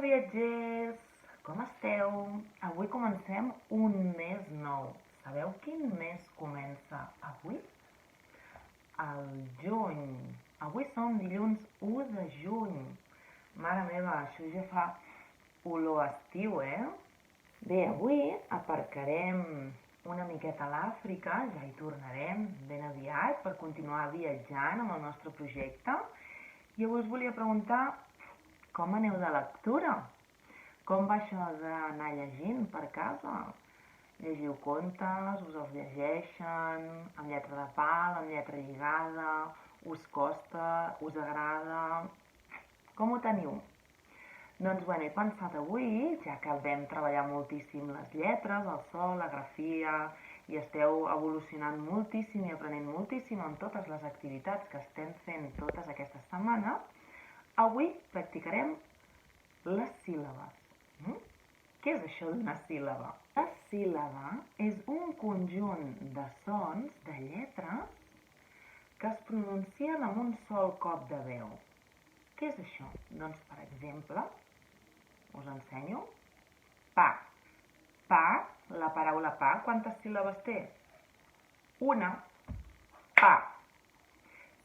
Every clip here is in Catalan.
dia, viatgers! Com esteu? Avui comencem un mes nou. Sabeu quin mes comença avui? El juny. Avui som dilluns 1 de juny. Mare meva, això ja fa olor a estiu, Bé, avui aparcarem una miqueta a l'Àfrica, ja hi tornarem ben aviat per continuar viatjant amb el nostre projecte. I avui us volia preguntar com aneu de lectura? Com va això d'anar llegint per casa? Llegiu contes, us els llegeixen, amb lletra de pal, amb lletra lligada, us costa, us agrada? Com ho teniu? Doncs he pensat avui, ja que vam treballar moltíssim les lletres, el so, la grafia, i esteu evolucionant moltíssim i aprenent moltíssim amb totes les activitats que estem fent totes aquestes setmanes, avui practicarem les síl·labes. Què és això d'una síl·laba? La síl·laba és un conjunt de sons, de lletres, que es pronuncien amb un sol cop de veu. Què és això? Doncs, per exemple, us ensenyo. Pa. Pa, la paraula pa, quantes síl·labes té? Una. Pa.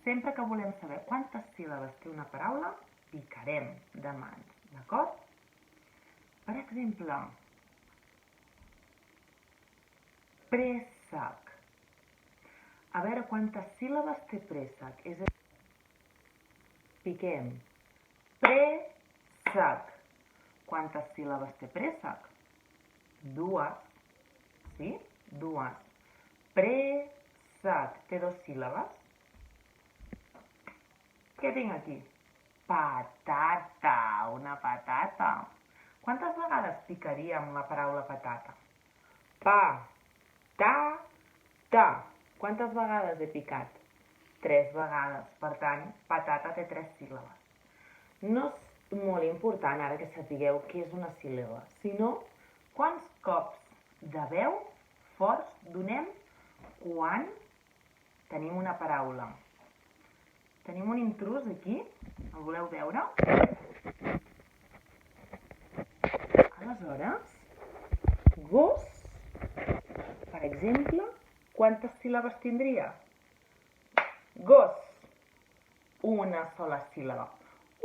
Sempre que volem saber quantes síl·labes té una paraula, picarem de mans, d'acord? Per exemple, préssec. A veure quantes síl·labes té préssec. És a dir, piquem. Préssec. Quantes síl·labes té préssec? Dues. Sí? Dues. Préssec. Té dues síl·labes? Què tinc aquí? Patata. Una patata. Quantes vegades picaríem la paraula patata? Pa. Ta. Ta. Quantes vegades he picat? 3 vegades. Per tant, patata té 3 síl·labes. No és molt important ara que sapigueu què és una síl·laba, sinó quants cops de veu forts donem quan tenim una paraula. Tenim un intrús aquí, el voleu veure? Aleshores, gos, per exemple, quantes síl·labes tindria? Gos, una sola síl·laba.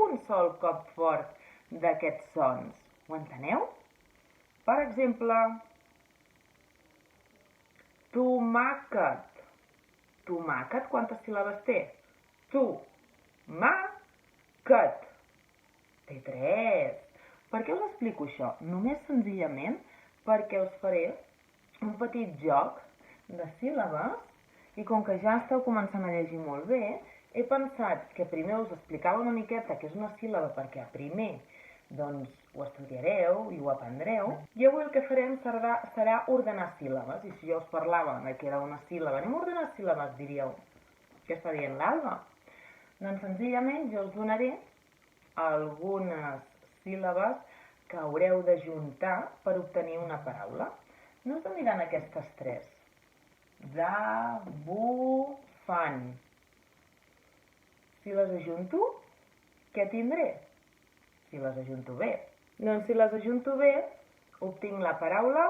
Un sol cop fort d'aquests sons. Ho enteneu? Per exemple, tomàquet. Tomàquet, quantes síl·labes té? Tu. Ma. Quet. Té 3. Per què us explico això? Només senzillament perquè us faré un petit joc de síl·labes i com que ja esteu començant a llegir molt bé, he pensat que primer us explicava una miqueta què és una síl·laba perquè primer ho estudiareu i ho aprendreu. I avui el que farem serà ordenar síl·labes. I si jo us parlava que era una síl·laba, anem a ordenar síl·labes, diríeu. Què està dient l'Alba? Doncs senzillament jo us donaré algunes síl·labes que haureu de juntar per obtenir una paraula. No us aniran aquestes 3. Da, bu, fan. Si les ajunto, què tindré? Si les ajunto bé. Doncs si les ajunto bé, obtinc la paraula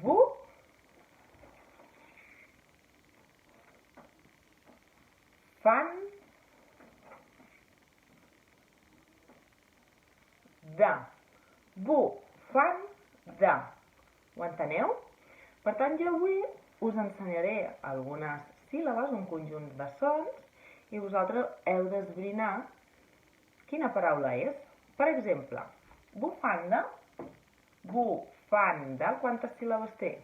bu, fan, da. Bu, fan, da. Ho enteneu? Per tant, jo avui us ensenyaré algunes síl·labes, un conjunt de sons, i vosaltres heu d'esbrinar quina paraula és. Per exemple, bufanda. Bufanda, quantes síl·labes té?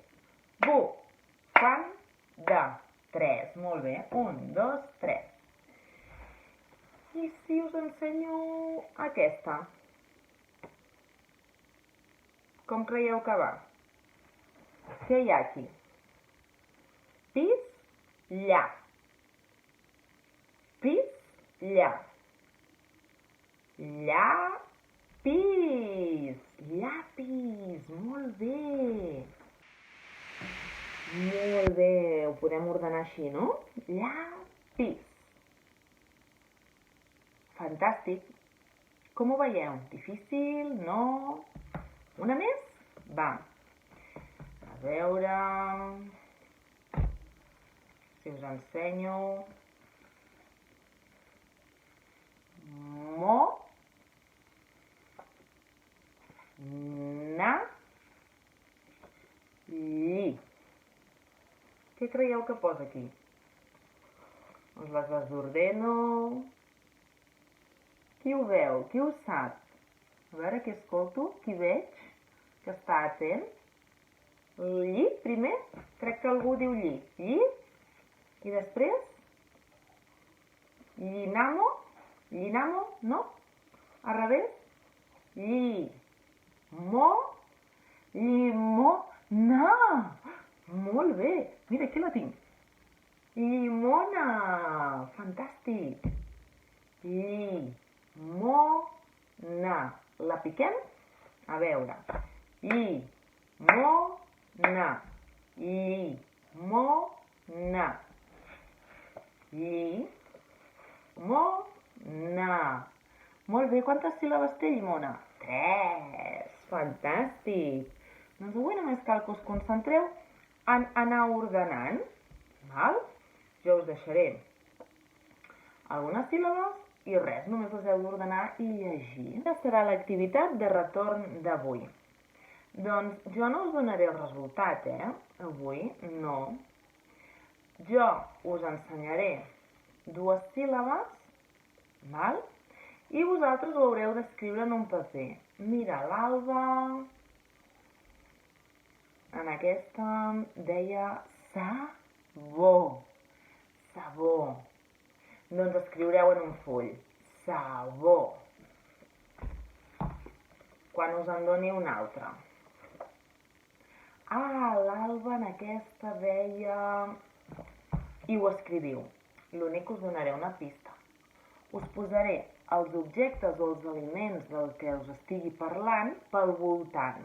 Bufanda. 3, molt bé. 1, 2, 3. I si us ensenyo aquesta? Com creieu que va? Què hi ha aquí? Pis, lla. Pis, lla. Llapis. Llapis. Molt bé. Molt bé. Ho podem ordenar així, no? Llapis. Fantàstic. Com ho veieu? Difícil? No? Una més? Va. A veure si us ensenyo. Mo, na, lli. Què creieu que posa aquí? Us les desordeno. Qui ho veu? Qui ho sap? A veure, qui escolto? Qui veig? Que està atent? Lli, primer? Crec que algú diu lli. Lli? I després? Llinamo? Llinamo? No? Al revés? Lli. Mo? Llimona! Molt bé! Mira, aquí la tinc. Llimona! Fantàstic! Llimona. La piquem? A veure. Llimona. Llimona. Llimona. Molt bé, quantes síl·labes té llimona? 3. Fantàstic. Doncs avui només cal que us concentreu en anar ordenant. Val? Jo us deixaré algunes síl·labes i res, només us heu d'ordenar i llegir. Aquesta serà l'activitat de retorn d'avui. Doncs jo no us donaré el resultat, Avui no. Jo us ensenyaré 2 síl·labes, val? I vosaltres ho haureu d'escriure en un paper. Mira, l'Alba en aquesta deia sabó. Sabó. Doncs escriureu en un full. Sabó. Quan us en doni un altre. L'Alba en aquesta deia... I ho escriviu. L'únic que us donaré una pista. Us posaré els objectes o els aliments del que us estigui parlant pel voltant.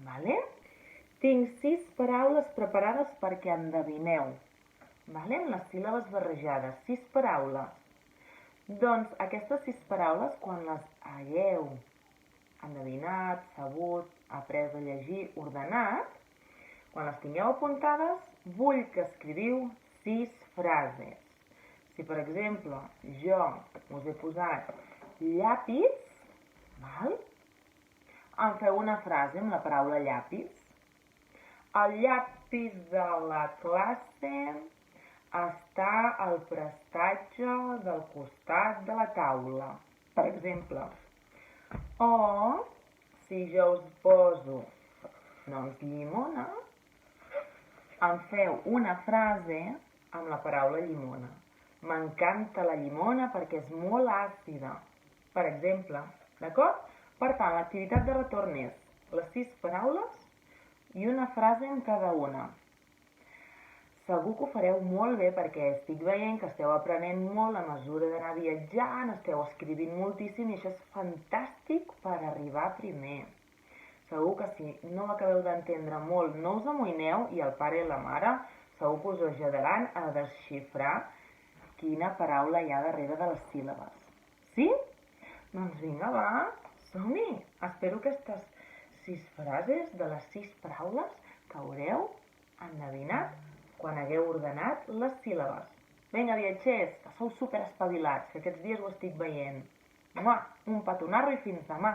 Vale? Tinc 6 paraules preparades perquè endevineu. Vale? Amb les síl·labes barrejades. 6 paraules. Doncs aquestes 6 paraules, quan les hagueu endevinat, sabut, après a llegir, ordenat, quan les tingueu apuntades, vull que escriviu 6 frases. Si, per exemple, jo us he posat llapis, val? Em feu una frase amb la paraula llapis. El llapis de la classe està al prestatge del costat de la taula, per exemple. O, si jo us poso, doncs, llimona, em feu una frase amb la paraula llimona. M'encanta la llimona perquè és molt àcida, per exemple, d'acord? Per tant, l'activitat de retorn és les 6 paraules i una frase en cada una. Segur que ho fareu molt bé perquè estic veient que esteu aprenent molt a mesura d'anar viatjant, esteu escrivint moltíssim i això és fantàstic per arribar primer. Segur que si no acabeu d'entendre molt, no us amoïneu i el pare i la mare segur que us ajudaran a desxifrar quina paraula hi ha darrere de les síl·labes. Sí? Doncs vinga, va, som-hi! Espero aquestes 6 frases de les 6 paraules que haureu endevinat quan hagueu ordenat les síl·labes. Vinga, viatgers, que sou superespavilats, que aquests dies ho estic veient. Un petonarro i fins demà.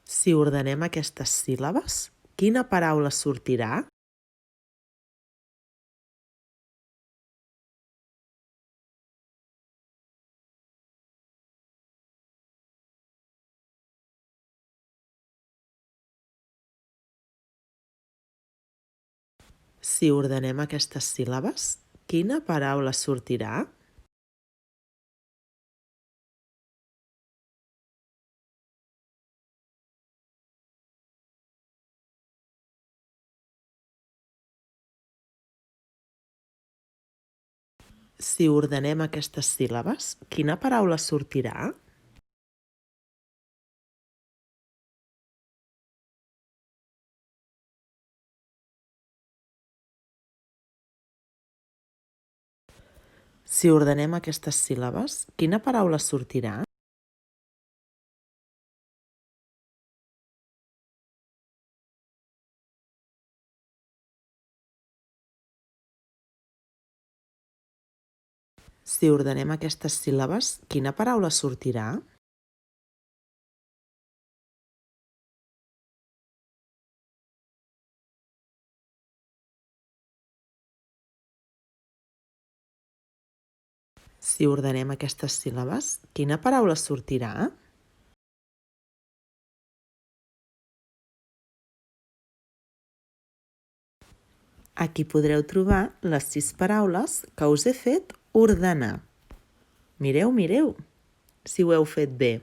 Si ordenem aquestes síl·labes, quina paraula sortirà? Si ordenem aquestes síl·labes, quina paraula sortirà? Si ordenem aquestes síl·labes, quina paraula sortirà? Si ordenem aquestes síl·labes, quina paraula sortirà? Si ordenem aquestes síl·labes, quina paraula sortirà? Si ordenem aquestes síl·labes, quina paraula sortirà? Aquí podreu trobar les 6 paraules que us he fet ordenar. Mireu, mireu, si ho heu fet bé.